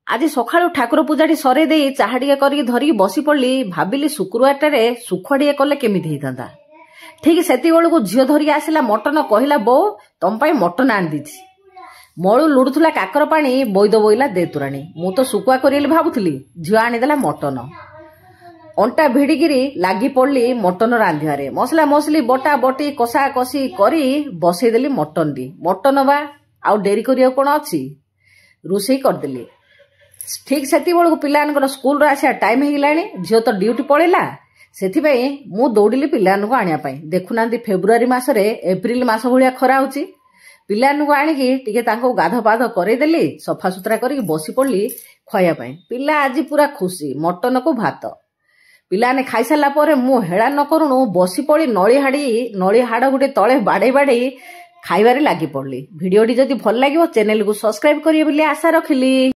आज सकाळू ठाकुर पूजाटी सरे दे चाहा टिके करके धरिकी बसी पड़ली। भाविली शुक्रवार सुख टे कले केमिति होता। ठीक से झील धरिकी आसला मटन। कहला बो तुम मटन आनी दीची। मलू लुड़ुला काकर पानी बैद बोईला दे तुराणी। मु तो सुकुआ करी भावुली। झील आनीदेला मटन। अंटा भिड़िकी लगी पड़ली मटन रांधिबारे। मसला मसली बटा बटी कषा कषी करी बसईदेली मटन टी। मटन बा आउ डेरी करिया कौन अच्छी रोषे करदेली। ठीक से पिला स्कूल आसा टाइम होगा। झील तो ड्यूटी पड़ेगा से मु दौड़िली पिला आने। देखुना फेब्रुआरी मसरे एप्रिल मस भाया खरा हो पिला आणिकी गाध पाध करदेली। सफा सुतरा कर बसी पड़ी खायापाई। पिला आज पूरा खुशी मटन को भात। पिलाने खाई सारा पर मु हेला न करूणु बसी पड़ी नली हाड़ गोटे तले बाड़े बाड़े खाइबारे लगी पड़ली। भिडियोटी जदि भल लगे चैनल को सब्सक्राइब करिए आशा रखिली।